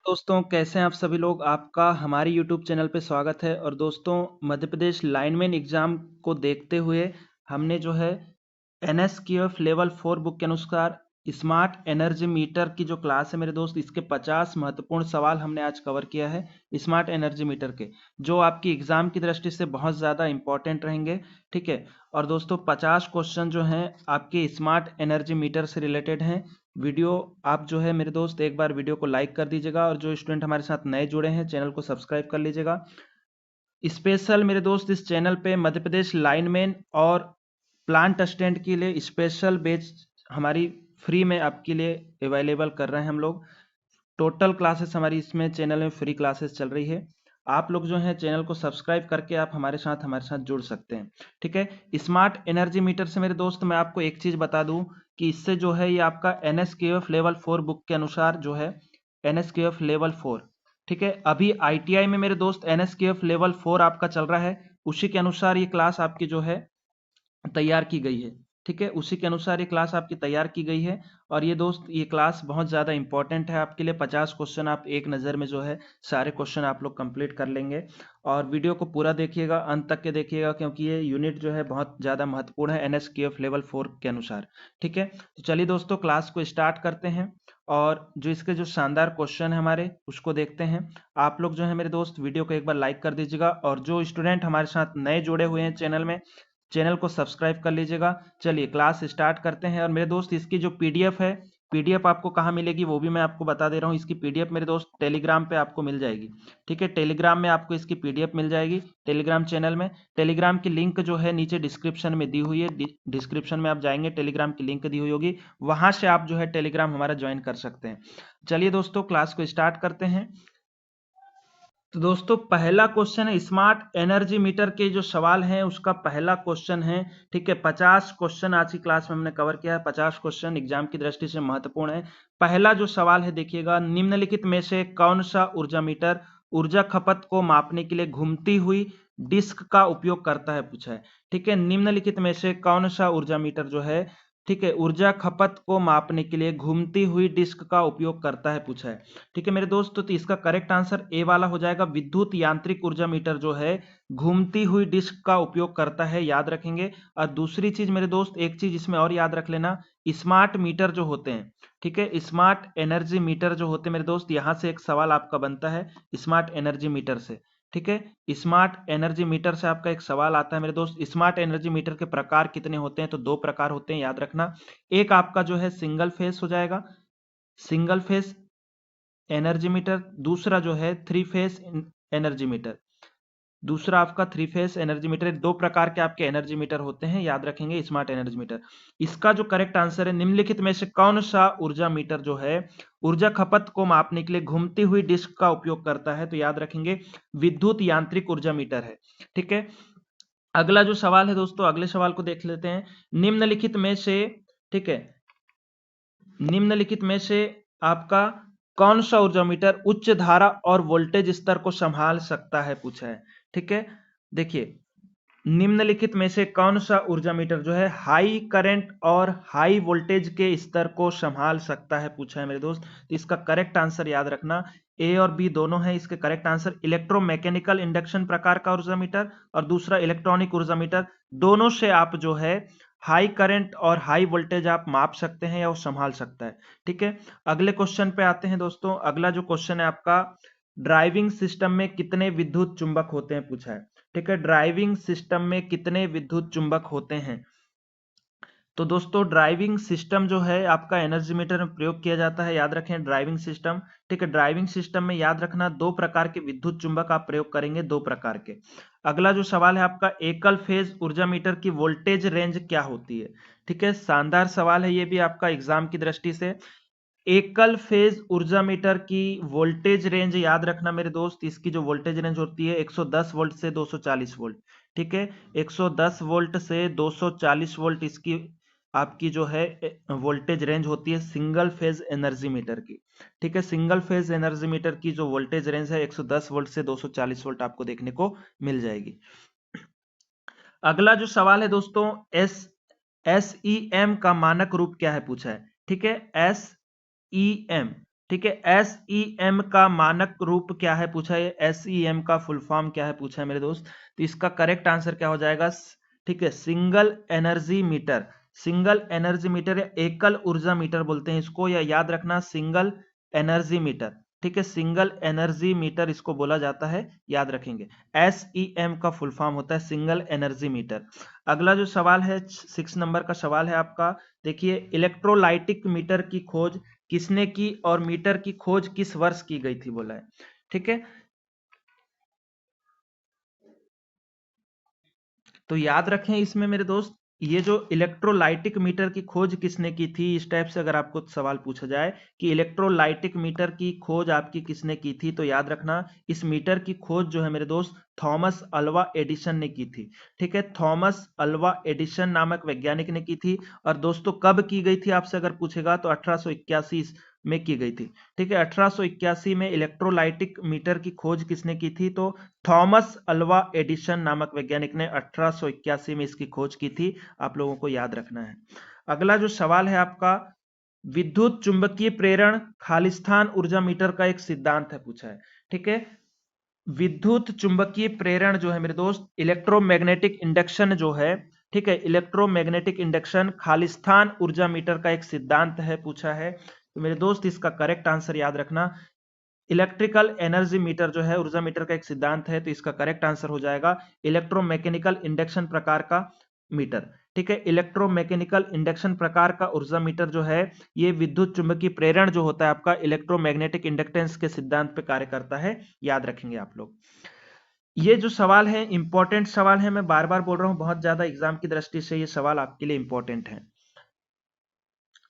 दोस्तों, कैसे हैं आप सभी लोग? आपका हमारे यूट्यूब चैनल पे स्वागत है। और दोस्तों, मध्य प्रदेश लाइनमैन एग्ज़ाम को देखते हुए हमने जो है एनएसक्यूएफ लेवल 4 बुक के अनुसार स्मार्ट एनर्जी मीटर की जो क्लास है मेरे दोस्त, इसके 50 महत्वपूर्ण सवाल हमने आज कवर किया है स्मार्ट एनर्जी मीटर के, जो आपकी एग्जाम की दृष्टि से बहुत ज़्यादा इंपॉर्टेंट रहेंगे। ठीक है। और दोस्तों, 50 क्वेश्चन जो हैं आपके स्मार्ट एनर्जी मीटर से रिलेटेड हैं। वीडियो आप जो है मेरे दोस्त एक बार वीडियो को लाइक कर दीजिएगा, और जो स्टूडेंट हमारे साथ नए जुड़े हैं चैनल को सब्सक्राइब कर लीजिएगा। स्पेशल मेरे दोस्त इस चैनल पे मध्य प्रदेश लाइनमैन और प्लांट असिस्टेंट के लिए स्पेशल बैच हमारी फ्री में आपके लिए अवेलेबल कर रहे हैं हम लोग। टोटल क्लासेस हमारी इसमें चैनल में फ्री क्लासेस चल रही है। आप लोग जो है चैनल को सब्सक्राइब करके आप हमारे साथ जुड़ सकते हैं। ठीक है। स्मार्ट एनर्जी मीटर से मेरे दोस्त मैं आपको एक चीज़ बता दूं कि इससे जो है ये आपका एनएसक्यूएफ लेवल 4 बुक के अनुसार जो है एनएसक्यूएफ लेवल 4। ठीक है। अभी आईटीआई में मेरे दोस्त एनएसक्यूएफ लेवल 4 आपका चल रहा है, उसी के अनुसार ये क्लास आपकी जो है तैयार की गई है। ठीक है। उसी के अनुसार ये क्लास आपकी तैयार की गई है। और ये दोस्त ये क्लास बहुत ज़्यादा इंपॉर्टेंट है आपके लिए। 50 क्वेश्चन आप एक नज़र में जो है सारे क्वेश्चन आप लोग कंप्लीट कर लेंगे। और वीडियो को पूरा देखिएगा, अंत तक के देखिएगा, क्योंकि ये यूनिट जो है बहुत ज़्यादा महत्वपूर्ण है एनएसक्यूएफ लेवल 4 के अनुसार। ठीक है। तो चलिए दोस्तों, क्लास को स्टार्ट करते हैं। और जो इसके जो शानदार क्वेश्चन है हमारे उसको देखते हैं। आप लोग जो है मेरे दोस्त वीडियो को एक बार लाइक कर दीजिएगा, और जो स्टूडेंट हमारे साथ नए जुड़े हुए हैं चैनल में, चैनल को सब्सक्राइब कर लीजिएगा। चलिए क्लास स्टार्ट करते हैं। और मेरे दोस्त इसकी जो पीडीएफ है, पीडीएफ आपको कहाँ मिलेगी वो भी मैं आपको बता दे रहा हूँ। इसकी पीडीएफ मेरे दोस्त टेलीग्राम पे आपको मिल जाएगी। ठीक है। टेलीग्राम में आपको इसकी पीडीएफ मिल जाएगी, टेलीग्राम चैनल में। टेलीग्राम की लिंक जो है नीचे डिस्क्रिप्शन में दी हुई है। डिस्क्रिप्शन में आप जाएंगे, टेलीग्राम की लिंक दी हुई होगी, वहां से आप जो है टेलीग्राम हमारा ज्वाइन कर सकते हैं। चलिए दोस्तों, क्लास को स्टार्ट करते हैं। तो दोस्तों, पहला क्वेश्चन है स्मार्ट एनर्जी मीटर के जो सवाल हैं उसका पहला क्वेश्चन है। ठीक है। 50 क्वेश्चन आज की क्लास में हमने कवर किया है। 50 क्वेश्चन एग्जाम की दृष्टि से महत्वपूर्ण है। पहला जो सवाल है देखिएगा, निम्नलिखित में से कौन सा ऊर्जा मीटर ऊर्जा खपत को मापने के लिए घूमती हुई डिस्क का उपयोग करता है, पूछा है। ठीक है। निम्नलिखित में से कौन सा ऊर्जा मीटर जो है, ठीक है, ऊर्जा खपत को मापने के लिए घूमती हुई डिस्क का उपयोग करता है, पूछा है। ठीक है मेरे दोस्त, तो इसका करेक्ट आंसर ए वाला हो जाएगा। विद्युत यांत्रिक ऊर्जा मीटर जो है घूमती हुई डिस्क का उपयोग करता है, याद रखेंगे। और दूसरी चीज मेरे दोस्त, एक चीज इसमें और याद रख लेना, स्मार्ट मीटर जो होते हैं, ठीक है, स्मार्ट एनर्जी मीटर जो होते हैं मेरे दोस्त, यहां से एक सवाल आपका बनता है स्मार्ट एनर्जी मीटर से। ठीक है। स्मार्ट एनर्जी मीटर से आपका एक सवाल आता है मेरे दोस्त। स्मार्ट एनर्जी मीटर के प्रकार कितने होते हैं? तो दो प्रकार होते हैं, याद रखना। एक आपका जो है सिंगल फेस हो जाएगा, सिंगल फेस एनर्जी मीटर। दूसरा जो है थ्री फेस एनर्जी मीटर। दूसरा आपका थ्री फेस एनर्जी मीटर। दो प्रकार के आपके एनर्जी मीटर होते हैं, याद रखेंगे, स्मार्ट एनर्जी मीटर। इसका जो करेक्ट आंसर है, निम्नलिखित में से कौन सा ऊर्जा मीटर जो है ऊर्जा खपत को मापने के लिए घूमती हुई डिस्क का उपयोग करता है? तो याद रखेंगे विद्युत यांत्रिक ऊर्जा मीटर है। ठीक है। अगला जो सवाल है दोस्तों, अगले सवाल को देख लेते हैं। निम्नलिखित में से, ठीक है, निम्नलिखित में से आपका कौन सा ऊर्जा मीटर उच्च धारा और वोल्टेज स्तर को संभाल सकता है, पूछा है। ठीक है। देखिए, निम्नलिखित में से कौन सा ऊर्जा मीटर जो है हाई करंट और हाई वोल्टेज के स्तर को संभाल सकता है, पूछा है मेरे दोस्त। तो इसका करेक्ट आंसर याद रखना, ए और बी दोनों है इसके करेक्ट आंसर। इलेक्ट्रोमैकेनिकल इंडक्शन प्रकार का ऊर्जा मीटर और दूसरा इलेक्ट्रॉनिक ऊर्जा मीटर, दोनों से आप जो है हाई करंट और हाई वोल्टेज आप माप सकते हैं या वो संभाल सकता है। ठीक है। अगले क्वेश्चन पे आते हैं दोस्तों। अगला जो क्वेश्चन है आपका, ड्राइविंग सिस्टम में कितने विद्युत चुंबक होते हैं, पूछा है। ठीक है। ड्राइविंग सिस्टम में कितने विद्युत चुंबक होते हैं? तो दोस्तों, ड्राइविंग सिस्टम जो है आपका एनर्जी मीटर में प्रयोग किया जाता है, याद रखें ड्राइविंग सिस्टम। ठीक है। ड्राइविंग सिस्टम में याद रखना दो प्रकार के विद्युत चुंबक आप प्रयोग करेंगे, दो प्रकार के। अगला जो सवाल है आपका, एकल फेज ऊर्जा मीटर की वोल्टेज रेंज क्या होती है? ठीक है। शानदार सवाल है ये भी आपका एग्जाम की दृष्टि से। एकल फेज ऊर्जा मीटर की वोल्टेज रेंज याद रखना मेरे दोस्त, इसकी जो वोल्टेज रेंज होती है 110 वोल्ट से 240 वोल्ट। ठीक है। 110 वोल्ट से 240 वोल्ट इसकी आपकी जो है वोल्टेज रेंज होती है सिंगल फेज एनर्जी मीटर की। ठीक है। सिंगल फेज एनर्जी मीटर की जो वोल्टेज रेंज है 110 वोल्ट से 240 वोल्ट आपको देखने को मिल जाएगी। अगला जो सवाल है दोस्तों, एस ई एम का मानक रूप क्या है, पूछा है। ठीक है। एस ई एम ठीक है। SEM का मानक रूप क्या है पूछा है, SEM का फुल फॉर्म क्या है पूछा है मेरे दोस्त। तो इसका करेक्ट आंसर क्या हो जाएगा, ठीक है, single energy meter. Single energy meter या एकल ऊर्जा मीटर बोलते हैं इसको, या याद रखना सिंगल एनर्जी मीटर। ठीक है, सिंगल एनर्जी मीटर इसको बोला जाता है, याद रखेंगे। SEM का फुल फॉर्म होता है सिंगल एनर्जी मीटर। अगला जो सवाल है 6 नंबर का सवाल है आपका, देखिए इलेक्ट्रोलाइटिक मीटर की खोज किसने की और मीटर की खोज किस वर्ष की गई थी बोला है। ठीक है, तो याद रखें इसमें मेरे दोस्त, ये जो इलेक्ट्रोलाइटिक मीटर की खोज किसने की थी, इस टाइप से अगर आपको सवाल पूछा जाए कि इलेक्ट्रोलाइटिक मीटर की खोज आपकी किसने की थी, तो याद रखना इस मीटर की खोज जो है मेरे दोस्त थॉमस अल्वा एडिसन ने की थी। ठीक है, थॉमस अल्वा एडिसन नामक वैज्ञानिक ने की थी। और दोस्तों कब की गई थी आपसे अगर पूछेगा तो 1881 में की गई थी। ठीक है, 1881 में इलेक्ट्रोलाइटिक मीटर की खोज किसने की थी, तो थॉमस अल्वा एडिसन नामक वैज्ञानिक ने 1881 में इसकी खोज की थी। आप लोगों को याद रखना है। अगला जो सवाल है आपका, विद्युत चुंबकीय प्रेरण खालिस्तान ऊर्जा मीटर का एक सिद्धांत है पूछा है। ठीक है, विद्युत चुंबकीय प्रेरण जो है मेरे दोस्त इलेक्ट्रोमैग्नेटिक इंडक्शन जो है, ठीक है, इलेक्ट्रोमैग्नेटिक इंडक्शन खालिस्तान ऊर्जा मीटर का एक सिद्धांत है पूछा है। तो मेरे दोस्त इसका करेक्ट आंसर याद रखना, इलेक्ट्रिकल एनर्जी मीटर जो है ऊर्जा मीटर का एक सिद्धांत है, तो इसका करेक्ट आंसर हो जाएगा इलेक्ट्रोमैकेनिकल इंडक्शन प्रकार का मीटर। ठीक है, इलेक्ट्रोमैकेनिकल इंडक्शन प्रकार का ऊर्जा मीटर जो है ये विद्युत चुंबकीय प्रेरण जो होता है आपका इलेक्ट्रोमैग्नेटिक इंडक्टेंस के सिद्धांत पे कार्य करता है, याद रखेंगे आप लोग। ये जो सवाल है इंपॉर्टेंट सवाल है, मैं बार बार बोल रहा हूं, बहुत ज्यादा एग्जाम की दृष्टि से ये सवाल आपके लिए इंपॉर्टेंट है।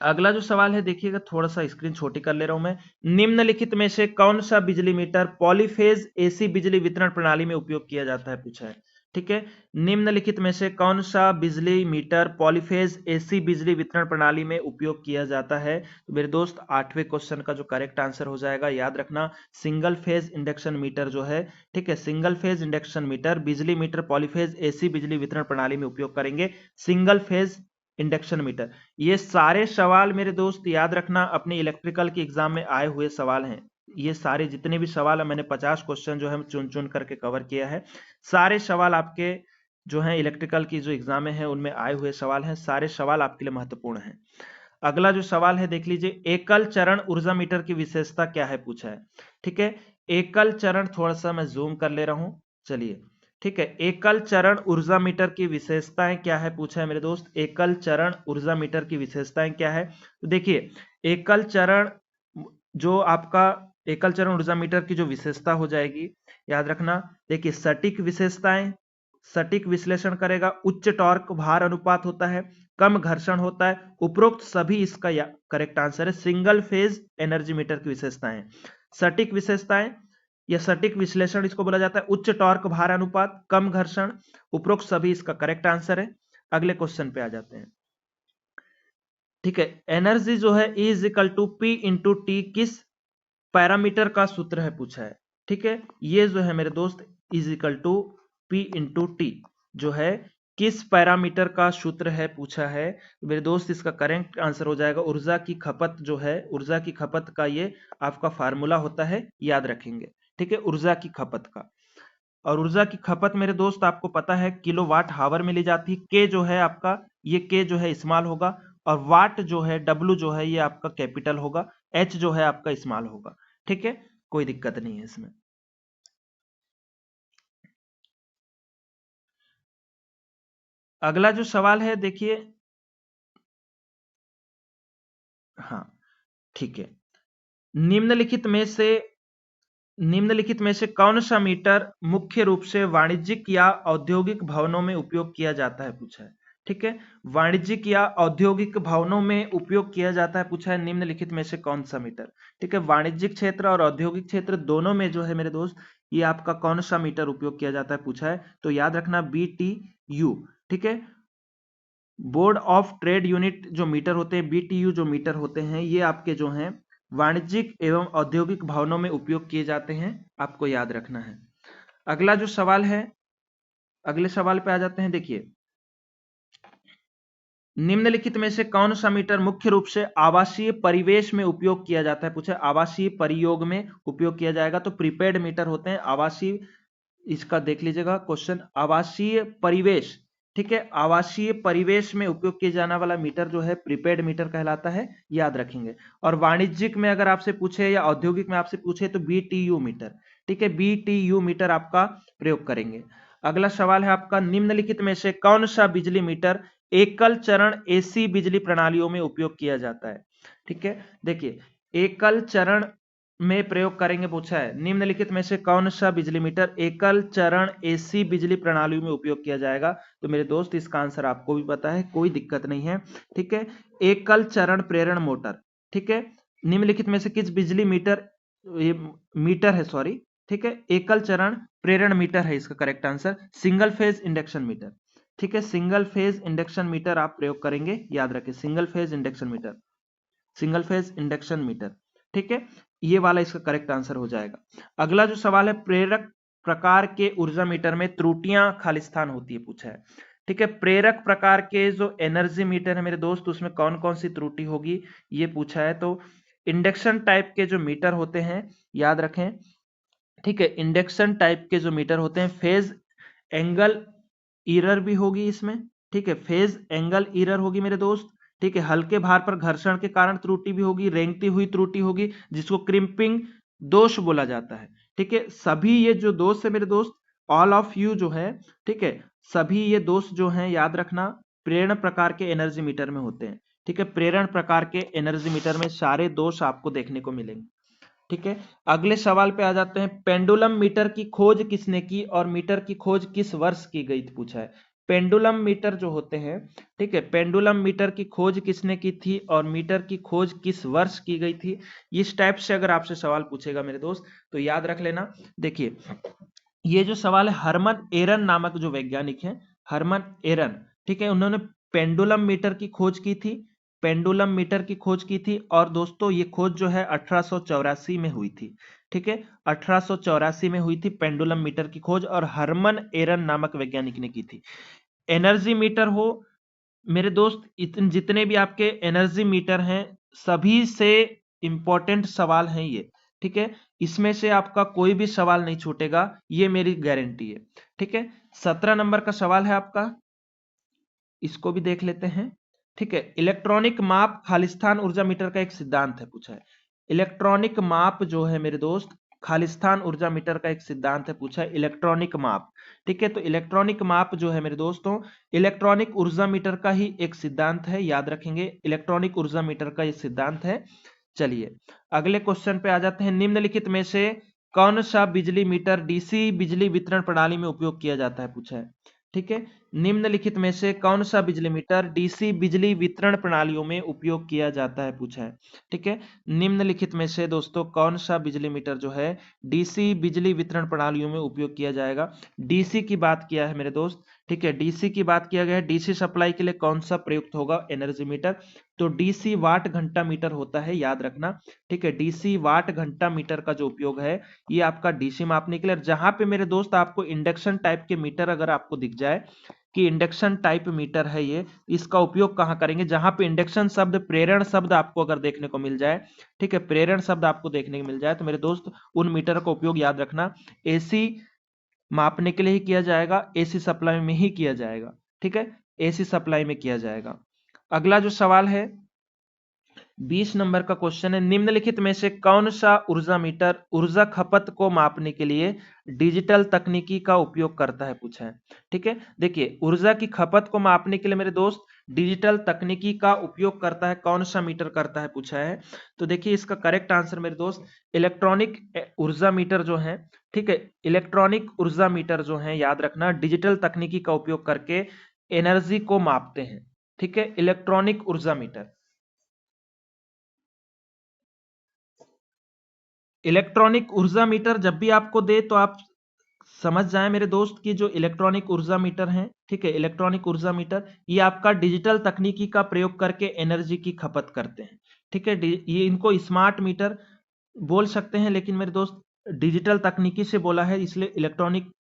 अगला जो सवाल है देखिएगा, थोड़ा सा स्क्रीन छोटी कर ले रहा हूं मैं। निम्नलिखित में से कौन सा बिजली मीटर पॉलीफेज एसी बिजली वितरण प्रणाली में उपयोग किया जाता है पूछा है। ठीक है, निम्नलिखित में से कौन सा बिजली मीटर पॉलीफेज एसी बिजली वितरण प्रणाली में उपयोग किया जाता है, तो मेरे दोस्त 8वें क्वेश्चन का जो करेक्ट आंसर हो जाएगा, याद रखना सिंगल फेज इंडक्शन मीटर जो है। ठीक है, सिंगल फेज इंडक्शन मीटर बिजली मीटर पॉलीफेज एसी बिजली वितरण प्रणाली में उपयोग करेंगे, सिंगल फेज इंडक्शन मीटर। ये सारे सवाल मेरे दोस्त याद रखना अपने इलेक्ट्रिकल के एग्जाम में आए हुए सवाल हैं। ये सारे जितने भी सवाल है, मैंने 50 क्वेश्चन जो है चुन चुन करके कवर किया है। सारे सवाल आपके जो है इलेक्ट्रिकल की जो एग्जाम में है उनमें आए हुए सवाल हैं, सारे सवाल आपके लिए महत्वपूर्ण हैं। अगला जो सवाल है देख लीजिए, एकल चरण ऊर्जा मीटर की विशेषता क्या है पूछा है। ठीक है, एकल चरण, थोड़ा सा मैं जूम कर ले रहा हूं, चलिए। ठीक है, एकल चरण ऊर्जा मीटर की विशेषताएं क्या है पूछा है मेरे दोस्त, एकल चरण ऊर्जा मीटर की विशेषताएं क्या है। तो देखिए एकल चरण जो आपका एकल चरण ऊर्जा मीटर की जो विशेषता हो जाएगी, याद रखना, देखिए सटीक विशेषताएं, सटीक विश्लेषण करेगा, उच्च टॉर्क भार अनुपात होता है, कम घर्षण होता है, उपरोक्त सभी इसका करेक्ट आंसर है। सिंगल फेज एनर्जी मीटर की विशेषताएं, सटीक विशेषताएं या सटीक विश्लेषण इसको बोला जाता है, उच्च टॉर्क भार अनुपात, कम घर्षण, उपरोक्त सभी इसका करेक्ट आंसर है। अगले क्वेश्चन पे आ जाते हैं। ठीक है, एनर्जी जो है E is equal to P into T किस पैरामीटर का सूत्र है पूछा है। ठीक है, ये जो है मेरे दोस्त is equal to P into T जो है किस पैरामीटर का सूत्र है पूछा है। मेरे दोस्त इसका करेक्ट आंसर हो जाएगा ऊर्जा की खपत जो है, ऊर्जा की खपत का ये आपका फार्मूला होता है, याद रखेंगे। ठीक है, ऊर्जा की खपत का, और ऊर्जा की खपत मेरे दोस्त आपको पता है किलोवाट हावर में ली जाती है। के जो है आपका, ये के जो है स्मॉल होगा, और वाट जो है डब्लू जो है ये आपका कैपिटल होगा, एच जो है आपका स्मॉल होगा। ठीक है, कोई दिक्कत नहीं है इसमें। अगला जो सवाल है देखिए, हाँ ठीक है, निम्नलिखित में से निम्नलिखित में से कौन सा मीटर मुख्य रूप से वाणिज्यिक या औद्योगिक भवनों में उपयोग किया जाता है पूछा है। ठीक है, वाणिज्यिक या औद्योगिक भवनों में उपयोग किया जाता है पूछा है, निम्नलिखित में से कौन सा मीटर। ठीक है, वाणिज्यिक क्षेत्र और औद्योगिक क्षेत्र दोनों में जो है मेरे दोस्त ये आपका कौन सा मीटर उपयोग किया जाता है पूछा है, तो याद रखना BTU। ठीक है, बोर्ड ऑफ ट्रेड यूनिट जो मीटर होते हैं, BTU जो मीटर होते हैं, ये आपके जो हैं वाणिज्यिक एवं औद्योगिक भवनों में उपयोग किए जाते हैं, आपको याद रखना है। अगला जो सवाल है, अगले सवाल पे आ जाते हैं। देखिए निम्नलिखित में से कौन सा मीटर मुख्य रूप से आवासीय परिवेश में उपयोग किया जाता है, पूछे आवासीय परियोग में उपयोग किया जाएगा तो प्रीपेड मीटर होते हैं आवासीय। इसका देख लीजिएगा क्वेश्चन, आवासीय परिवेश, ठीक है, आवासीय परिवेश में उपयोग किया जाने वाला मीटर जो है प्रीपेड मीटर कहलाता है, याद रखेंगे। और वाणिज्यिक में अगर आपसे पूछे या औद्योगिक में आपसे पूछे तो बीटीयू मीटर, ठीक है, बीटीयू मीटर आपका प्रयोग करेंगे। अगला सवाल है आपका, निम्नलिखित में से कौन सा बिजली मीटर एकल चरण एसी बिजली प्रणालियों में उपयोग किया जाता है, ठीक है। देखिए एकल चरण में प्रयोग करेंगे पूछा है, निम्नलिखित में से कौन सा बिजली मीटर एकल चरण एसी बिजली प्रणाली में उपयोग किया जाएगा, तो मेरे दोस्त इसका आंसर आपको भी पता है, कोई दिक्कत नहीं है, ठीक है, एकल चरण प्रेरण मोटर, ठीक है। निम्नलिखित में से किस बिजली मीटर, ये मीटर है सॉरी, ठीक है, एकल चरण प्रेरण मीटर है इसका correct answer, single phase induction meter, ठीक है, सिंगल फेज इंडक्शन मीटर आप प्रयोग करेंगे, याद रखें single phase induction meter, single phase induction meter, ठीक है, ये वाला इसका करेक्ट आंसर हो जाएगा। अगला जो सवाल है, प्रेरक प्रकार के ऊर्जा मीटर में त्रुटियां खालिस्तान होती है पूछा है, ठीक है, प्रेरक प्रकार के जो एनर्जी मीटर है मेरे दोस्त उसमें कौन कौन सी त्रुटि होगी ये पूछा है। तो इंडक्शन टाइप के जो मीटर होते हैं याद रखें, ठीक है, इंडक्शन टाइप के जो मीटर होते हैं फेज एंगल ईरर भी होगी इसमें, ठीक है, फेज एंगल ईरर होगी मेरे दोस्त, ठीक है, हल्के भार पर घर्षण के कारण त्रुटि भी होगी, रेंगती हुई त्रुटि होगी जिसको क्रिम्पिंग दोष बोला जाता है, ठीक है। सभी ये जो दोष है मेरे दोस्त, ऑल ऑफ यू जो है, ठीक है, सभी ये दोष जो है याद रखना प्रेरण प्रकार के एनर्जी मीटर में होते हैं, ठीक है, प्रेरण प्रकार के एनर्जी मीटर में सारे दोष आपको देखने को मिलेंगे, ठीक है। अगले सवाल पे आ जाते हैं, पेंडुलम मीटर की खोज किसने की और मीटर की खोज किस वर्ष की गई थी पूछा है। पेंडुलम मीटर जो होते हैं, ठीक है, पेंडुलम मीटर की खोज किसने की थी और मीटर की खोज किस वर्ष की गई थी, इस टाइप से अगर आपसे सवाल पूछेगा मेरे दोस्त तो याद रख लेना। देखिए ये जो सवाल है, हरमन एरन नामक जो वैज्ञानिक है, हरमन एरन, ठीक है, उन्होंने पेंडुलम मीटर की खोज की थी, पेंडुलम मीटर की खोज की थी और दोस्तों ये खोज जो है 1884 में हुई थी, ठीक है, 1884 में हुई थी पेंडुलम मीटर की खोज और हरमन एरन नामक वैज्ञानिक ने की थी। एनर्जी मीटर हो मेरे दोस्त, जितने भी आपके एनर्जी मीटर हैं सभी से इंपॉर्टेंट सवाल हैं ये, ठीक है, इसमें से आपका कोई भी सवाल नहीं छूटेगा, ये मेरी गारंटी है, ठीक है। 17 नंबर का सवाल है आपका, इसको भी देख लेते हैं, ठीक है, इलेक्ट्रॉनिक माप खालिस्तान ऊर्जा मीटर का एक सिद्धांत है पूछा है, इलेक्ट्रॉनिक माप जो है मेरे दोस्त खालिस्तान ऊर्जा मीटर का एक सिद्धांत है पूछा है, इलेक्ट्रॉनिक माप, ठीक है, तो इलेक्ट्रॉनिक माप जो है मेरे दोस्तों इलेक्ट्रॉनिक ऊर्जा मीटर का ही एक सिद्धांत है, याद रखेंगे इलेक्ट्रॉनिक ऊर्जा मीटर का ये सिद्धांत है। चलिए अगले क्वेश्चन पे आ जाते हैं, निम्नलिखित में से कौन सा बिजली मीटर डीसी बिजली वितरण प्रणाली में उपयोग किया जाता है पूछा है, ठीक है, निम्नलिखित में से कौन सा बिजली मीटर डीसी बिजली वितरण प्रणालियों में उपयोग किया जाता है पूछा है, ठीक है, निम्नलिखित में से दोस्तों कौन सा बिजली मीटर जो है डीसी बिजली वितरण प्रणालियों में उपयोग किया जाएगा। डीसी की बात किया है मेरे दोस्त, ठीक है, डीसी की बात किया गया है, डीसी सप्लाई के लिए कौन सा प्रयुक्त होगा एनर्जी मीटर, तो डीसी वाट घंटा मीटर होता है, याद रखना, ठीक है, डीसी वाट घंटा मीटर का जो उपयोग है ये आपका डीसी मापने के लिए। जहां पे मेरे दोस्त आपको इंडक्शन टाइप के मीटर अगर आपको दिख जाए कि इंडक्शन टाइप मीटर है ये, इसका उपयोग कहां करेंगे, जहां पे इंडक्शन शब्द प्रेरण शब्द आपको अगर देखने को मिल जाए, ठीक है, प्रेरण शब्द आपको देखने को मिल जाए तो मेरे दोस्त उन मीटर का उपयोग याद रखना एसी मापने के लिए ही किया जाएगा, एसी सप्लाई में ही किया जाएगा, ठीक है, एसी सप्लाई में किया जाएगा। अगला जो सवाल है 20 नंबर का क्वेश्चन है, निम्नलिखित में से कौन सा ऊर्जा मीटर ऊर्जा खपत को मापने के लिए डिजिटल तकनीकी का उपयोग करता है पूछा है, ठीक है। देखिए ऊर्जा की खपत को मापने के लिए मेरे दोस्त डिजिटल तकनीकी का उपयोग करता है, कौन सा मीटर करता है पूछा है, तो देखिए इसका करेक्ट आंसर मेरे दोस्त इलेक्ट्रॉनिक ऊर्जा मीटर जो है, ठीक है, इलेक्ट्रॉनिक ऊर्जा मीटर जो है याद रखना डिजिटल तकनीकी का उपयोग करके एनर्जी को मापते हैं, ठीक है, इलेक्ट्रॉनिक ऊर्जा मीटर। इलेक्ट्रॉनिक ऊर्जा मीटर जब भी आपको दे तो आप समझ जाएं मेरे दोस्त कि जो इलेक्ट्रॉनिक ऊर्जा मीटर है, ठीक है, इलेक्ट्रॉनिक ऊर्जा मीटर ये आपका डिजिटल तकनीकी का प्रयोग करके एनर्जी की खपत करते हैं, ठीक है, ये इनको स्मार्ट मीटर बोल सकते हैं लेकिन मेरे दोस्त डिजिटल तकनीकी से बोला है इसलिए इलेक्ट्रॉनिक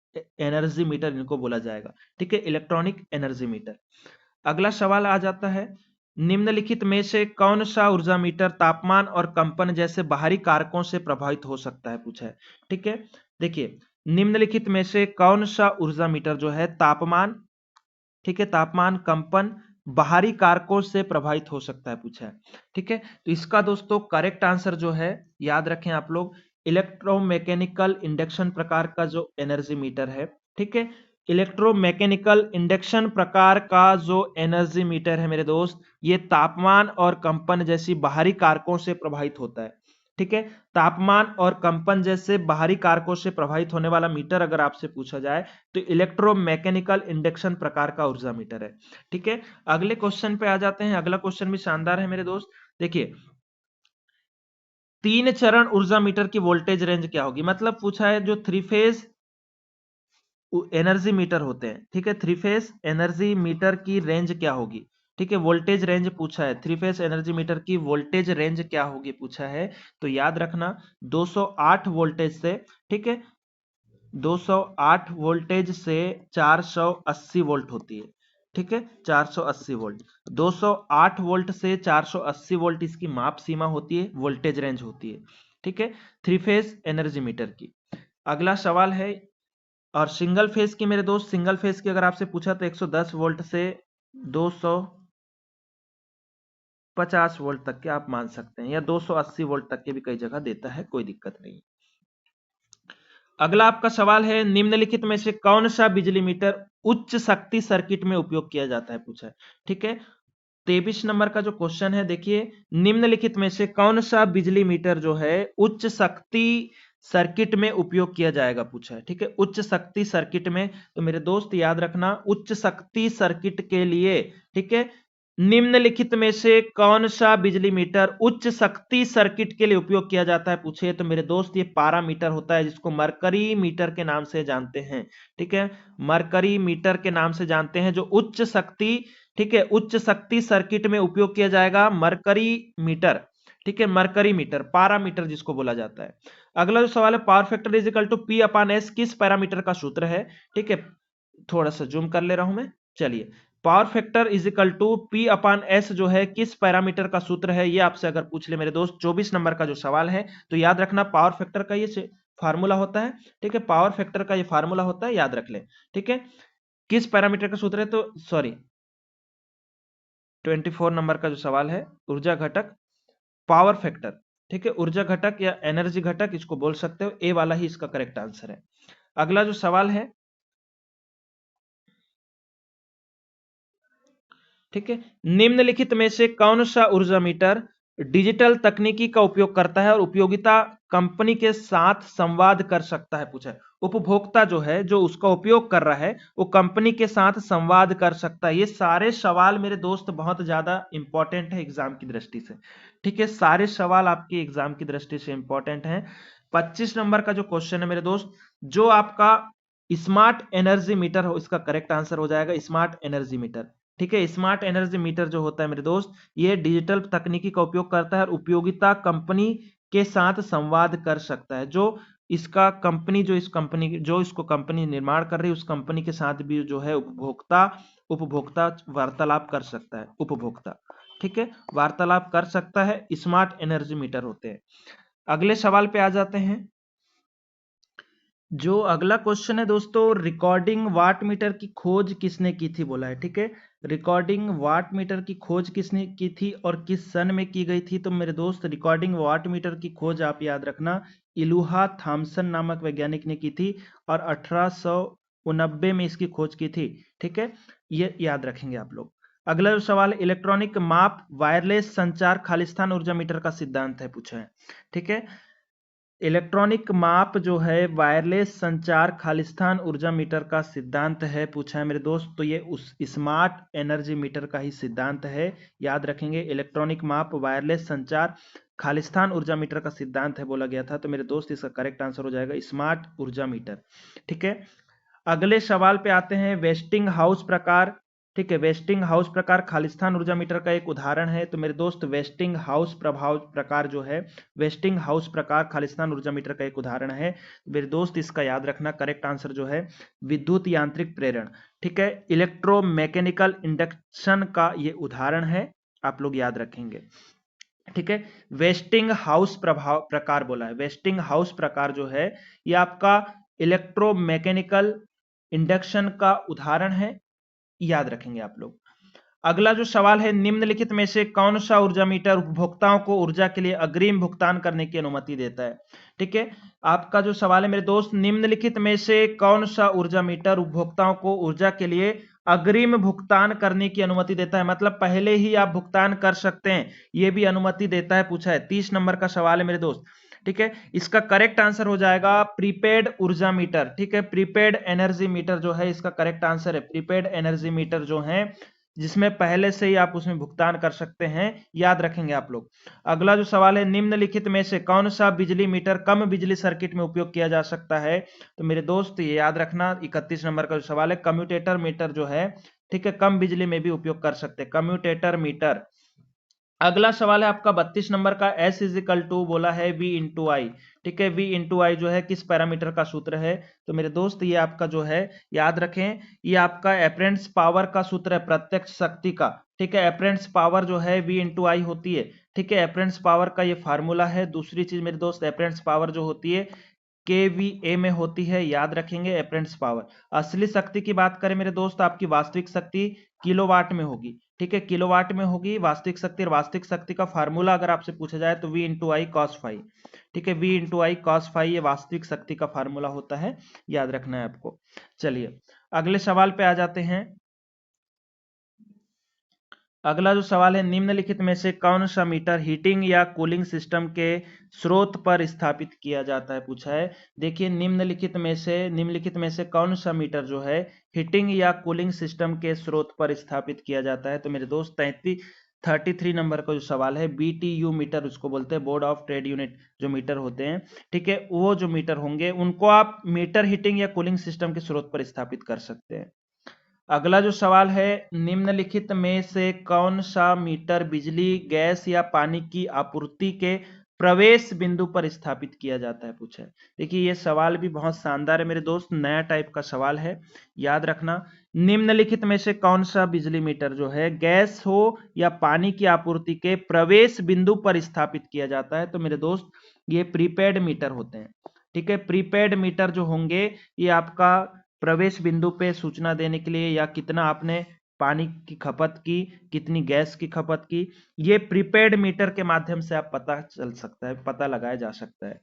एनर्जी मीटर इनको बोला जाएगा, ठीक है, इलेक्ट्रॉनिक एनर्जी मीटर। अगला सवाल आ जाता है, निम्नलिखित में से कौन सा ऊर्जा मीटर तापमान और कंपन जैसे बाहरी कारकों से प्रभावित हो सकता है, पूछा है। ठीक है, देखिए निम्नलिखित में से कौन सा ऊर्जा मीटर जो है तापमान, ठीक है, तापमान, कंपन, बाहरी कारकों से प्रभावित हो सकता है, पूछा है। ठीक है, तो इसका दोस्तों करेक्ट आंसर जो है, याद रखें आप लोग, इलेक्ट्रोमैकेनिकल इंडक्शन प्रकार का जो एनर्जी मीटर है, ठीक है, इलेक्ट्रोमैकेनिकल इंडक्शन प्रकार का जो एनर्जी मीटर है मेरे दोस्त, ये तापमान और कंपन जैसी बाहरी कारकों से प्रभावित होता है। ठीक है, तापमान और कंपन जैसे बाहरी कारकों से प्रभावित होने वाला मीटर अगर आपसे पूछा जाए तो इलेक्ट्रोमैकेनिकल इंडक्शन प्रकार का ऊर्जा मीटर है। ठीक है, अगले क्वेश्चन पे आ जाते हैं। अगला क्वेश्चन भी शानदार है मेरे दोस्त, देखिए 3 चरण ऊर्जा मीटर की वोल्टेज रेंज क्या होगी, मतलब पूछा है जो 3 फेज एनर्जी मीटर होते हैं, ठीक है, 3 फेज एनर्जी मीटर की रेंज क्या होगी। ठीक है, वोल्टेज रेंज पूछा है, 3 फेज एनर्जी मीटर की वोल्टेज रेंज क्या होगी पूछा है, तो याद रखना 208 वोल्टेज से, ठीक है, 208 वोल्टेज से 480 वोल्ट होती है। ठीक है, 480 वोल्ट, 208 वोल्ट से 480 वोल्ट इसकी माप सीमा होती है, वोल्टेज रेंज होती है। ठीक है, 3 फेज एनर्जी मीटर की। अगला सवाल है, और सिंगल फेज की मेरे दोस्त, सिंगल फेज की अगर आपसे पूछा तो 110 वोल्ट से 250 वोल्ट तक के आप मान सकते हैं, या 280 वोल्ट तक के भी कई जगह देता है, कोई दिक्कत नहीं। अगला आपका सवाल है, निम्नलिखित में से कौन सा बिजली मीटर उच्च शक्ति सर्किट में उपयोग किया जाता है, पूछा है। ठीक है, 23 नंबर का जो क्वेश्चन है, देखिए निम्नलिखित में से कौन सा बिजली मीटर जो है उच्च शक्ति सर्किट में उपयोग किया जाएगा, पूछा है। ठीक है, उच्च शक्ति सर्किट में, तो मेरे दोस्त याद रखना उच्च शक्ति सर्किट के लिए, ठीक है, निम्नलिखित में से कौन सा बिजली मीटर उच्च शक्ति सर्किट के लिए उपयोग किया जाता है, पूछे तो मेरे दोस्त ये पारा मीटर होता है, जिसको मरकरी मीटर के नाम से जानते हैं। ठीक है, मरकरी मीटर के नाम से जानते हैं, जो उच्च शक्ति, ठीक है, उच्च शक्ति सर्किट में उपयोग किया जाएगा मरकरी मीटर। ठीक है, मरकरी मीटर, पारा मीटर जिसको बोला जाता है। अगला जो सवाल है, power factor is equal to P upon S किस पैरामीटर का सूत्र है। ठीक है, थोड़ा सा जूम कर ले रहा हूं मैं, चलिए, power factor is equal to P upon S जो है किस पैरामीटर का सूत्र है, ये आपसे अगर पूछ ले मेरे दोस्त, 24 नंबर का जो सवाल है, तो याद रखना पावर फैक्टर का ये फार्मूला होता है। ठीक है, पावर फैक्टर का ये फार्मूला होता है, याद रख ले। ठीक है, किस पैरामीटर का सूत्र है, तो सॉरी 24 नंबर का जो सवाल है, ऊर्जा घटक, पावर फैक्टर। ठीक है, ऊर्जा घटक या एनर्जी घटक इसको बोल सकते हो, ए वाला ही इसका करेक्ट आंसर है। अगला जो सवाल है, ठीक है, निम्नलिखित में से कौन सा ऊर्जा मीटर डिजिटल तकनीकी का उपयोग करता है और उपयोगिता कंपनी के साथ संवाद कर सकता है, पूछा है। उपभोक्ता जो है, जो उसका उपयोग कर रहा है, वो कंपनी के साथ संवाद कर सकता है। ये सारे सवाल मेरे दोस्त बहुत ज्यादा इंपॉर्टेंट है एग्जाम की दृष्टि से। ठीक है, सारे सवाल आपके एग्जाम की दृष्टि से इंपॉर्टेंट हैं। 25 नंबर का जो क्वेश्चन है मेरे दोस्त, जो आपका स्मार्ट एनर्जी मीटर हो, इसका करेक्ट आंसर हो जाएगा स्मार्ट एनर्जी मीटर। ठीक है, स्मार्ट एनर्जी मीटर जो होता है मेरे दोस्त, ये डिजिटल तकनीकी का उपयोग करता है और उपयोगिता कंपनी के साथ संवाद कर सकता है। जो इसका कंपनी, जो इस कंपनी, जो इसको कंपनी निर्माण कर रही है, उस कंपनी के साथ भी जो है उपभोक्ता उपभोक्ता वार्तालाप कर सकता है, उपभोक्ता, ठीक है, वार्तालाप कर सकता है, स्मार्ट एनर्जी मीटर होते हैं। अगले सवाल पे आ जाते हैं। जो अगला क्वेश्चन है दोस्तों, रिकॉर्डिंग वाट मीटर की खोज किसने की थी, बोला है। ठीक है, रिकॉर्डिंग वाट मीटर की खोज किसने की थी और किस सन में की गई थी, तो मेरे दोस्त रिकॉर्डिंग वाट मीटर की खोज आप याद रखना इलुहा थॉमसन नामक वैज्ञानिक ने की थी, और 1889 में इसकी खोज की थी। ठीक है, ये याद रखेंगे आप लोग। अगला जो सवाल है, इलेक्ट्रॉनिक माप वायरलेस संचार खालिस्तान ऊर्जा मीटर का सिद्धांत है, पूछा है। ठीक है, इलेक्ट्रॉनिक माप जो है वायरलेस संचार खालिस्तान ऊर्जा मीटर का सिद्धांत है, पूछा है मेरे दोस्त, तो ये उस स्मार्ट एनर्जी मीटर का ही सिद्धांत है, याद रखेंगे। इलेक्ट्रॉनिक माप वायरलेस संचार खालिस्तान ऊर्जा मीटर का सिद्धांत है बोला गया था, तो मेरे दोस्त इसका करेक्ट आंसर हो जाएगा स्मार्ट ऊर्जा मीटर। ठीक है, अगले सवाल पे आते हैं, वेस्टिंग हाउस प्रकार। ठीक है। वेस्टिंग हाउस प्रकार खालिस्तान ऊर्जा मीटर का एक उदाहरण है। तो मेरे दोस्त वेस्टिंग हाउस प्रभाव प्रकार जो है, वेस्टिंग हाउस प्रकार खालिस्तान ऊर्जा मीटर का एक उदाहरण है। तो मेरे दोस्त इसका याद रखना, करेक्ट आंसर जो है विद्युत यांत्रिक प्रेरण। ठीक है, इलेक्ट्रोमैकेनिकल इंडक्शन का ये उदाहरण है, आप लोग याद रखेंगे। ठीक है, वेस्टिंग हाउस प्रभाव प्रकार बोला है। वेस्टिंग हाउस प्रकार जो है ये आपका इलेक्ट्रोमैकेनिकल इंडक्शन का उदाहरण है, याद रखेंगे आप लोग। अगला जो सवाल है, निम्नलिखित में से कौन सा ऊर्जा मीटर उपभोक्ताओं को ऊर्जा के लिए अग्रिम भुगतान करने की अनुमति देता है? ठीक है, आपका जो सवाल है मेरे दोस्त, निम्नलिखित में से कौन सा ऊर्जा मीटर उपभोक्ताओं को ऊर्जा के लिए अग्रिम भुगतान करने की अनुमति देता है? मतलब पहले ही आप भुगतान कर सकते हैं, यह भी अनुमति देता है, पूछा है। 30 नंबर का सवाल है मेरे दोस्त। ठीक है, इसका करेक्ट आंसर हो जाएगा प्रीपेड ऊर्जा मीटर। ठीक है, प्रीपेड एनर्जी मीटर जो है इसका करेक्ट आंसर है। प्रीपेड एनर्जी मीटर जो है जिसमें पहले से ही आप उसमें भुगतान कर सकते हैं, याद रखेंगे आप लोग। अगला जो सवाल है, निम्नलिखित में से कौन सा बिजली मीटर कम बिजली सर्किट में उपयोग किया जा सकता है? तो मेरे दोस्त ये याद रखना, 31 नंबर का जो सवाल है, कम्यूटेटर मीटर जो है, ठीक है, कम बिजली में भी उपयोग कर सकते हैं, कम्यूटेटर मीटर। अगला सवाल है आपका 32 नंबर का, S इजिकल टू बोला है V इंटू आई। ठीक है, V इंटू आई जो है किस पैरामीटर का सूत्र है? तो मेरे दोस्त ये आपका जो है याद रखें, ये आपका एपरेंट्स पावर का सूत्र है, प्रत्यक्ष शक्ति का। ठीक है, एपरेंट्स पावर जो है V इंटू आई होती है। ठीक है, एपरेंट्स पावर का ये फार्मूला है। दूसरी चीज मेरे दोस्त, एपरेंट्स पावर जो होती है KVA में होती है, याद रखेंगे एपरेंट्स पावर। असली शक्ति की बात करें मेरे दोस्त, आपकी वास्तविक शक्ति किलोवाट में होगी। ठीक है, किलोवाट में होगी वास्तविक शक्ति। और वास्तविक शक्ति का फार्मूला अगर आपसे पूछा जाए तो V into I cos phi. ठीक है, V into I cos phi ये वास्तविक शक्ति का फार्मूला होता है, याद रखना है आपको। चलिए अगले सवाल पे आ जाते हैं। अगला जो सवाल है, निम्नलिखित में से कौन सा मीटर हीटिंग या कूलिंग सिस्टम के स्रोत पर स्थापित किया जाता है? पूछा है। देखिए, निम्नलिखित में से कौन सा मीटर जो है हीटिंग या कूलिंग सिस्टम के स्रोत पर स्थापित किया जाता है? तो मेरे दोस्त 33 नंबर का जो सवाल है, BTU मीटर उसको बोलते हैं, बोर्ड ऑफ ट्रेड यूनिट जो मीटर होते हैं। ठीक है, वो जो मीटर होंगे उनको आप मीटर हीटिंग या कूलिंग सिस्टम के स्रोत पर स्थापित कर सकते हैं। अगला जो सवाल है, निम्नलिखित में से कौन सा मीटर बिजली, गैस या पानी की आपूर्ति के प्रवेश बिंदु पर स्थापित किया जाता है? पूछा है। देखिए, ये सवाल भी बहुत शानदार है मेरे दोस्त, नया टाइप का सवाल है, याद रखना। निम्नलिखित में से कौन सा बिजली मीटर जो है गैस हो या पानी की आपूर्ति के प्रवेश बिंदु पर स्थापित किया जाता है? तो मेरे दोस्त ये प्रीपेड मीटर होते हैं। ठीक है, प्रीपेड मीटर जो होंगे ये आपका प्रवेश बिंदु पे सूचना देने के लिए, या कितना आपने पानी की खपत की, कितनी गैस की खपत की, ये प्रीपेड मीटर के माध्यम से आप पता चल सकता है, पता लगाया जा सकता है।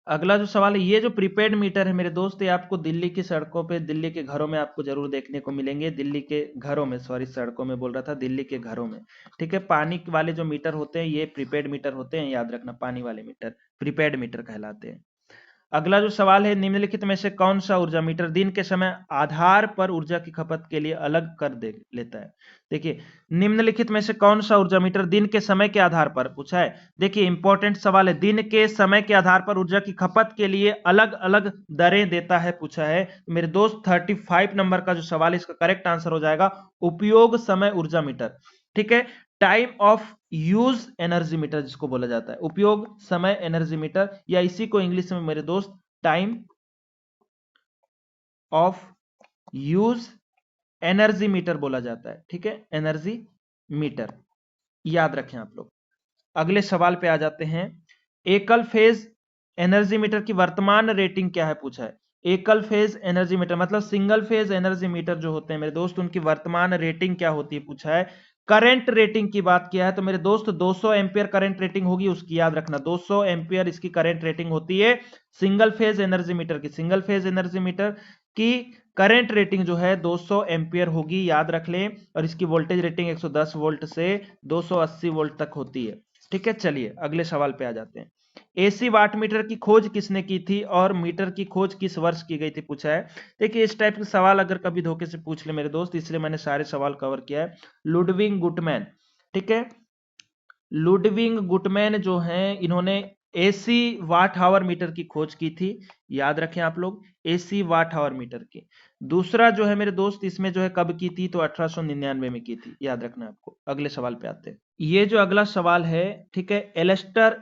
अगला जो सवाल है, ये जो प्रीपेड मीटर है मेरे दोस्त, ये आपको दिल्ली की सड़कों पे, दिल्ली के घरों में आपको जरूर देखने को मिलेंगे। दिल्ली के घरों में, सॉरी सड़कों में बोल रहा था, दिल्ली के घरों में। ठीक है, पानी वाले जो मीटर होते हैं ये प्रीपेड मीटर होते हैं, याद रखना, पानी वाले मीटर प्रीपेड मीटर कहलाते हैं। अगला जो सवाल है, निम्नलिखित में से कौन सा ऊर्जा मीटर दिन के समय आधार पर ऊर्जा की खपत के लिए अलग कर दे लेता है? देखिए, निम्नलिखित में से कौन सा ऊर्जा मीटर दिन के समय के आधार पर, पूछा है। देखिए, इंपॉर्टेंट सवाल है, दिन के समय के आधार पर ऊर्जा की खपत के लिए अलग अलग दरें देता है, पूछा है। मेरे दोस्त 35 नंबर का जो सवाल है इसका करेक्ट आंसर हो जाएगा उपयोग समय ऊर्जा मीटर। ठीक है, time of use energy meter जिसको बोला जाता है, उपयोग समय एनर्जी मीटर, या इसी को इंग्लिश में मेरे दोस्त time of use energy meter बोला जाता है। ठीक है, एनर्जी मीटर, याद रखें आप लोग। अगले सवाल पे आ जाते हैं। एकल फेज एनर्जी मीटर की वर्तमान रेटिंग क्या है? पूछा है। एकल फेज एनर्जी मीटर मतलब सिंगल फेज एनर्जी मीटर जो होते हैं मेरे दोस्त, उनकी वर्तमान रेटिंग क्या होती है? पूछा है। करंट रेटिंग की बात किया है तो मेरे दोस्त 200 एम्पियर करंट रेटिंग होगी उसकी, याद रखना, 200 एम्पियर इसकी करंट रेटिंग होती है सिंगल फेज एनर्जी मीटर की। सिंगल फेज एनर्जी मीटर की करंट रेटिंग जो है 200 एम्पियर होगी, याद रख लें। और इसकी वोल्टेज रेटिंग 110 वोल्ट से 280 वोल्ट तक होती है। ठीक है, चलिए अगले सवाल पे आ जाते हैं। एसी वाट मीटर की खोज किसने की थी और मीटर की खोज किस वर्ष की गई थी? पूछा है। देखिए, इस टाइप के सवाल अगर कभी धोखे से पूछ ले मेरे दोस्त, इसलिए मैंने सारे सवाल कवर किया है। लुडविग गुटमैन, ठीक है, लुडविग गुटमैन जो हैं इन्होंने एसी वाट आवर मीटर की खोज की थी, याद रखें आप लोग, एसी वाट आवर मीटर की। दूसरा जो है मेरे दोस्त इसमें जो है कब की थी, तो 1899 में की थी, याद रखना आपको। अगले सवाल पे आते हैं। ये जो अगला सवाल है, ठीक है, एलेस्टर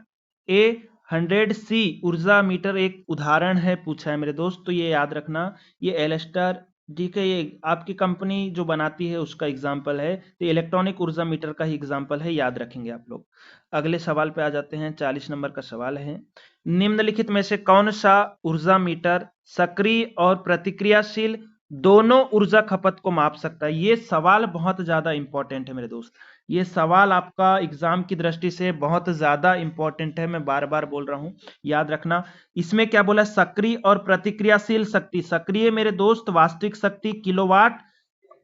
A100C ऊर्जा मीटर एक उदाहरण है, पूछा है मेरे दोस्त, तो ये याद रखना। ये एलेस्टर, ठीक है, ये आपकी कंपनी जो बनाती है उसका एग्जाम्पल है, तो इलेक्ट्रॉनिक ऊर्जा मीटर का ही एग्जाम्पल है, याद रखेंगे आप लोग। अगले सवाल पे आ जाते हैं। 40 नंबर का सवाल है, निम्नलिखित में से कौन सा ऊर्जा मीटर सक्रिय और प्रतिक्रियाशील दोनों ऊर्जा खपत को माप सकता है? ये सवाल बहुत ज्यादा इंपॉर्टेंट है मेरे दोस्त, ये सवाल आपका एग्जाम की दृष्टि से बहुत ज्यादा इंपॉर्टेंट है, मैं बार बार बोल रहा हूं, याद रखना। इसमें क्या बोला, सक्रिय और प्रतिक्रियाशील शक्ति। सक्रिय मेरे दोस्त वास्तविक शक्ति किलोवाट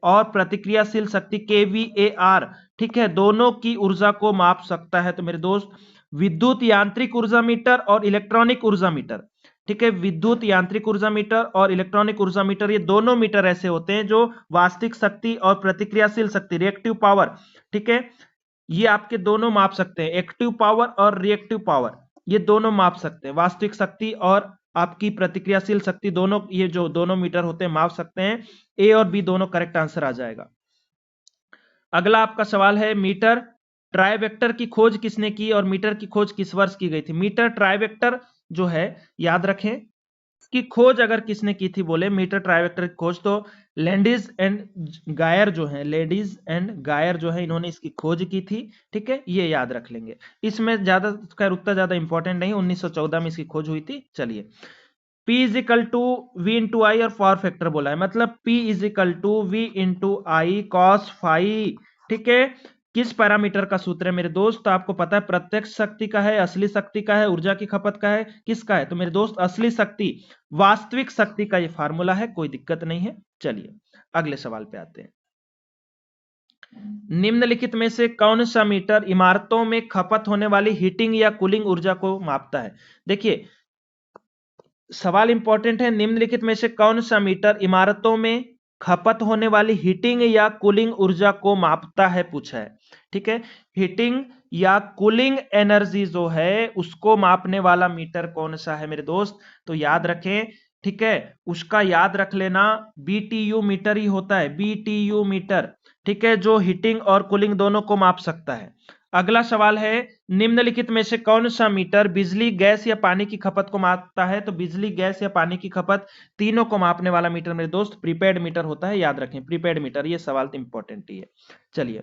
और प्रतिक्रियाशील शक्ति kVAR, ठीक है, दोनों की ऊर्जा को माप सकता है। तो मेरे दोस्त विद्युत यांत्रिक ऊर्जा मीटर और इलेक्ट्रॉनिक ऊर्जा मीटर, ठीक है, विद्युत यांत्रिक ऊर्जा मीटर और इलेक्ट्रॉनिक ऊर्जा मीटर, ये दोनों मीटर ऐसे होते हैं जो वास्तविक शक्ति और प्रतिक्रियाशील शक्ति, रिएक्टिव पावर, ठीक है, ये आपके दोनों माप सकते हैं। एक्टिव पावर और रिएक्टिव पावर ये दोनों माप सकते हैं, वास्तविक शक्ति और आपकी प्रतिक्रियाशील शक्ति दोनों, ये जो दोनों मीटर होते हैं माप सकते हैं। ए और बी दोनों करेक्ट आंसर आ जाएगा। अगला आपका सवाल है, मीटर ट्राइवेक्टर की खोज किसने की और मीटर की खोज किस वर्ष की गई थी? मीटर ट्राइवेक्टर जो है, याद रखें, की खोज अगर किसने की थी, बोले मीटर ट्राइवेक्टर की खोज, तो लैंडिस एंड गायर जो है, लेडीज एंड गायर जो है, इन्होंने इसकी खोज की थी, ठीक है, ये याद रख लेंगे। इसमें ज्यादा खैर उतना ज्यादा इंपॉर्टेंट नहीं, 1914 में इसकी खोज हुई थी। चलिए, P is equal to V into I और पावर फैक्टर बोला है, मतलब P is equal to V into I cos phi, ठीक है, किस पैरामीटर का सूत्र है मेरे दोस्त? तो आपको पता है प्रत्यक्ष शक्ति का है, असली शक्ति का है, ऊर्जा की खपत का है, किसका है? तो मेरे दोस्त असली शक्ति, वास्तविक शक्ति का ये फार्मूला है, कोई दिक्कत नहीं है। चलिए अगले सवाल पे आते हैं। निम्नलिखित में से कौन सा मीटर इमारतों में खपत होने वाली हीटिंग या कूलिंग ऊर्जा को मापता है? देखिए सवाल इंपॉर्टेंट है, निम्नलिखित में से कौन सा मीटर इमारतों में खपत होने वाली हीटिंग या कूलिंग ऊर्जा को मापता है, पूछा है, ठीक है, हीटिंग या कूलिंग एनर्जी जो है उसको मापने वाला मीटर कौन सा है मेरे दोस्त? तो याद रखें, ठीक है, उसका याद रख लेना, BTU मीटर ही होता है, BTU मीटर, ठीक है, जो हीटिंग और कूलिंग दोनों को माप सकता है। अगला सवाल है, निम्नलिखित में से कौन सा मीटर बिजली, गैस या पानी की खपत को मापता है? तो बिजली, गैस या पानी की खपत तीनों को मापने वाला मीटर मेरे दोस्त प्रीपेड मीटर होता है, याद रखें, प्रीपेड मीटर, ये सवाल तो इंपॉर्टेंट ही है। चलिए,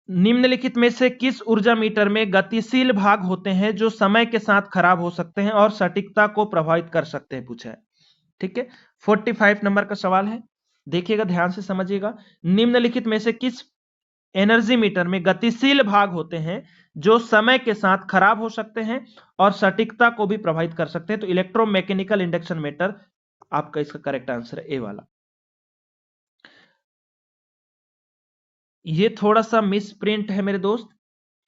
निम्नलिखित में से किस ऊर्जा मीटर में गतिशील भाग होते हैं जो समय के साथ खराब हो सकते हैं और सटीकता को प्रभावित कर सकते हैं, पूछा है, ठीक है। 45 नंबर का सवाल है, देखिएगा ध्यान से समझिएगा, निम्नलिखित में से किस एनर्जी मीटर में गतिशील भाग होते हैं जो समय के साथ खराब हो सकते हैं और सटीकता को भी प्रभावित कर सकते हैं? तो इलेक्ट्रोमैकेनिकल इंडक्शन मीटर आपका इसका करेक्ट आंसर है, ए वाला। ये थोड़ा सा मिस प्रिंट है मेरे दोस्त,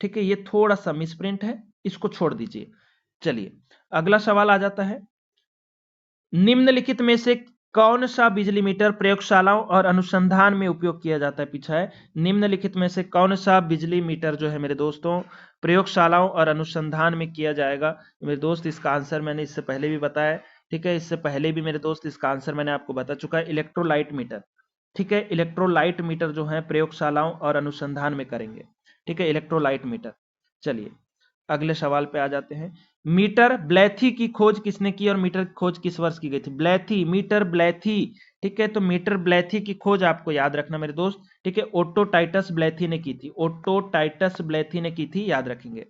ठीक है, ये थोड़ा सा मिस प्रिंट है, इसको छोड़ दीजिए। चलिए अगला सवाल आ जाता है, निम्नलिखित में से कौन सा बिजली मीटर प्रयोगशालाओं और अनुसंधान में उपयोग किया जाता है, पीछा है, निम्नलिखित में से कौन सा बिजली मीटर जो है मेरे दोस्तों प्रयोगशालाओं और अनुसंधान में किया जाएगा? मेरे दोस्त इसका आंसर मैंने इससे पहले भी बताया, ठीक है, इससे पहले भी मेरे दोस्त इसका आंसर मैंने आपको बता चुका है, इलेक्ट्रोलाइट मीटर, ठीक है, इलेक्ट्रोलाइट मीटर जो है प्रयोगशालाओं और अनुसंधान में करेंगे, ठीक है, इलेक्ट्रोलाइट मीटर। चलिए अगले सवाल पे आ जाते हैं, मीटर ब्लैथी की खोज किसने की और मीटर की खोज किस वर्ष की गई थी? ब्लैथी, मीटर ब्लैथी, ठीक है, तो मीटर ब्लैथी की खोज आपको याद रखना मेरे दोस्त, ठीक है, ओटो टाइटस ब्लैथी ने की थी, ओटो टाइटस ब्लैथी ने की थी, याद रखेंगे।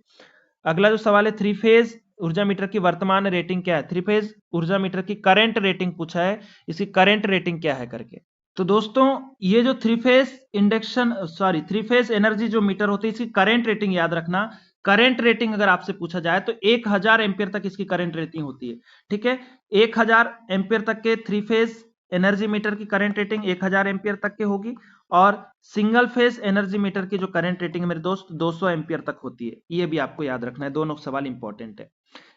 अगला जो सवाल है, थ्री फेज ऊर्जा मीटर की वर्तमान रेटिंग क्या है? थ्री फेज ऊर्जा मीटर की करंट रेटिंग पूछा है, इसकी करंट रेटिंग क्या है करके। तो दोस्तों ये जो three phase induction sorry three phase energy जो मीटर होती है इसकी करंट रेटिंग याद रखना। करंट रेटिंग अगर आपसे पूछा जाए तो 1000 एम्पियर तक इसकी करंट रेटिंग होती है, ठीक है, 1000 एम्पियर तक के थ्री फेज एनर्जी मीटर की करंट रेटिंग 1000 एम्पियर तक के होगी और सिंगल फेज एनर्जी मीटर की जो करंट रेटिंग है मेरे दोस्त 200 एम्पियर तक होती है, ये भी आपको याद रखना है, दोनों सवाल इंपॉर्टेंट है,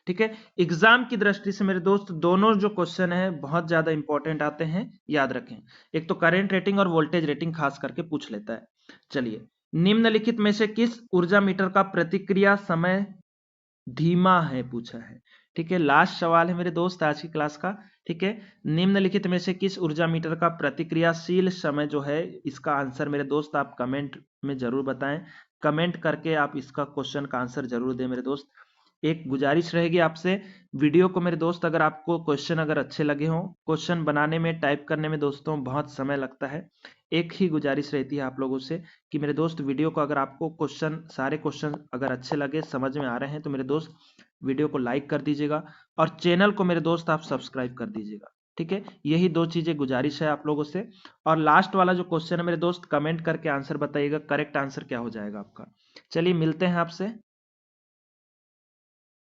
ठीक है। एग्जाम की दृष्टि से मेरे दोस्त दोनों जो क्वेश्चन है बहुत ज्यादा इंपॉर्टेंट आते हैं, याद रखें, एक तो करंट रेटिंग और वोल्टेज रेटिंग खास करके पूछ लेता है। चलिए, निम्नलिखित में से किस ऊर्जा मीटर का प्रतिक्रिया समय धीमा है पूछा है। ठीक है, लास्ट सवाल है मेरे दोस्त आज की क्लास का। ठीक है, निम्नलिखित में से किस ऊर्जा मीटर का प्रतिक्रियाशील समय जो है, इसका आंसर मेरे दोस्त आप कमेंट में जरूर बताएं। कमेंट करके आप इसका क्वेश्चन का आंसर जरूर दें मेरे दोस्त। एक गुजारिश रहेगी आपसे, वीडियो को मेरे दोस्त अगर आपको क्वेश्चन अगर अच्छे लगे हों, क्वेश्चन बनाने में टाइप करने में दोस्तों बहुत समय लगता है, एक ही गुजारिश रहती है आप लोगों से कि मेरे दोस्त वीडियो को अगर आपको क्वेश्चन सारे क्वेश्चन अगर अच्छे लगे, समझ में आ रहे हैं, तो मेरे दोस्त वीडियो को लाइक कर दीजिएगा और चैनल को मेरे दोस्त आप सब्सक्राइब कर दीजिएगा। ठीक है, यही दो चीजें गुजारिश है आप लोगों से। और लास्ट वाला जो क्वेश्चन है मेरे दोस्त, कमेंट करके आंसर बताइएगा, करेक्ट आंसर क्या हो जाएगा आपका। चलिए मिलते हैं आपसे।